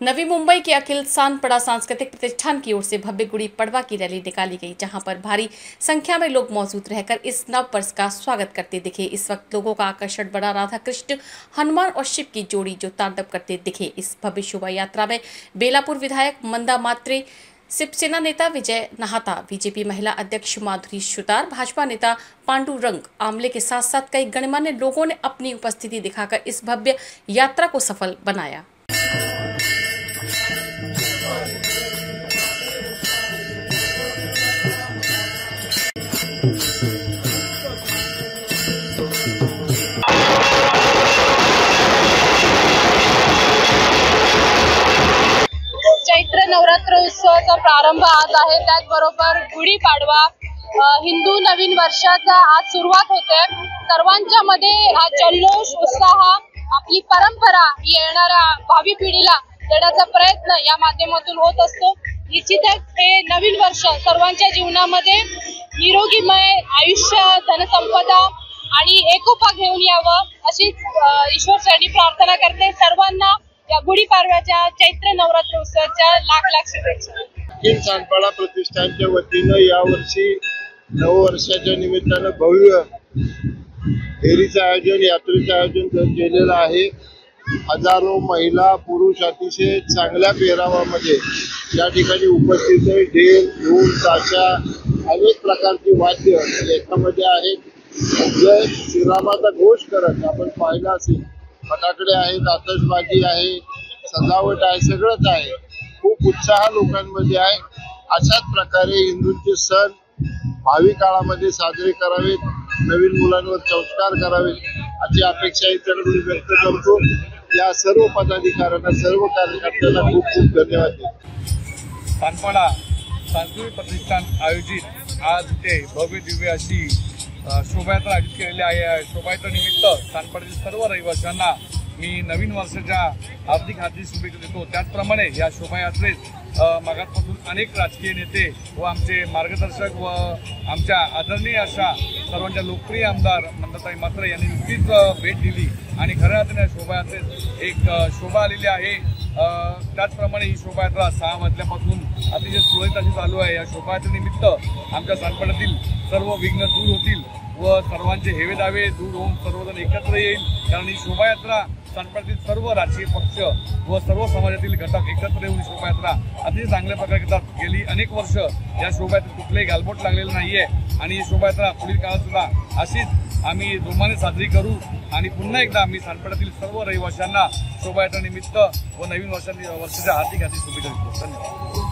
नवी मुंबई के अखिल सानपड़ा सांस्कृतिक प्रतिष्ठान की ओर से भव्य गुड़ी पड़वा की रैली निकाली गई, जहां पर भारी संख्या में लोग मौजूद रहकर इस नव वर्ष का स्वागत करते दिखे। इस वक्त लोगों का आकर्षण बड़ा राधा कृष्ण, हनुमान और शिव की जोड़ी जो तांडव करते दिखे। इस भव्य शोभा यात्रा में बेलापुर विधायक मंदा मात्रे, शिवसेना नेता विजय नहाता, बीजेपी महिला अध्यक्ष माधुरी सुतार, भाजपा नेता पांडुरंग आमले के साथ साथ कई गणमान्य लोगों ने अपनी उपस्थिति दिखाकर इस भव्य यात्रा को सफल बनाया। चैत्र नवरात्र उत्सवाचा प्रारंभ आज आहे। त्याचबरोबर गुढीपाडवा हिंदू नवीन वर्षाचा आज सुरुवात होते। सर्वांच्या मध्ये हा जल्लोष, उत्साह, आपली परंपरा येणाऱ्या भावी पिढीला देण्याचा प्रयत्न या माध्यमातून होत असतो। निश्चितच हे नवीन वर्ष सर्वांच्या जीवनामध्ये निरोगीमय आयुष्य, धनसंपदा आणि एकोपा घेऊन यावं अशी ईश्वर चरणी प्रार्थना करते। सर्वांना या गुढीपाडव्याच्या चैत्र नवरात्र उत्सवाच्या लाख लाख शुभेच्छा। अखिल सानपाडा प्रतिष्ठानच्या वतीनं यावर्षी नववर्षाच्या निमित्तानं भव्य फेरीचं आयोजन, यात्रेचं आयोजन केलेलं आहे। हजारो महिला पुरुष अतिशय चांगल्या पेहरावामध्ये या ठिकाणी उपस्थित आहे। ढोल, ढोल, ताशा, अनेक प्रकारची वाद्य याच्यामध्ये आहेत। जय श्रीरामाचा घोष करत आपण पाहिला असेल, फटाकडे आहेत, आतषबाजी आहे, सजावट आहे, सगळंच आहे। खूप उत्साह लोकांमध्ये आहे। अशाच प्रकारे हिंदूंचे सण भावी काळामध्ये साजरे करावेत, नवीन मुलांवर संस्कार करावेत अशी अपेक्षा इतरांकडून व्यक्त करतो। या सर्व पदाधिकाऱ्यांना, सर्व कार्यकर्त्यांना खूप खूप धन्यवाद देतो। सानपाडा सांस्कृतिक प्रतिष्ठान आयोजित आज ते भव्य दिव्य अशी शोभायात्रा आयोजित केलेली आहे। शोभायात्रा निमित्त सानपाड्यातील सर्व रहिवाशांना मी नवीन वर्षाच्या हार्दिक शुभेच्छा देतो। त्याचप्रमाणे या शोभायात्रेत मागासपासून अनेक राजकीय नेते व आमचे मार्गदर्शक व आमच्या आदरणीय अशा सर्वांच्या लोकप्रिय आमदार मंदाताई मात्रे यांनी नुकतीच भेट दिली आणि खऱ्या अर्थाने शोभायात्रेत एक शोभा आलेली आहे। त्याचप्रमाणे ही शोभायात्रा 6 मजल्यापासून अतिशय सुरळीत अशी चालू आहे। या शोभायात्रेनिमित्त आमच्या सानपाड्यातील सर्व विघ्न दूर होतील व सर्वांचे हेवे दावे दूर होऊन सर्वजण एकत्र येईल। कारण ही शोभायात्रा सानपाड्यातील सर्व राजकीय पक्ष व सर्व समाजातील घटक एकत्र येऊन शोभायात्रा अतिशय चांगल्या प्रकारे करतात। गेली अनेक वर्ष या शोभायात्रेत कुठलेही गालबोट लागलेलं नाहीये आणि ही शोभायात्रा पुढील काळात सुद्धा अशीच आम्ही जोमाने साजरी करू। आणि पुन्हा एकदा आम्ही सानपाड्यातील सर्व रहिवाशांना शोभायात्रेनिमित्त व नवीन वर्षाच्या हार्दिक शुभेच्छा देतो। धन्यवाद।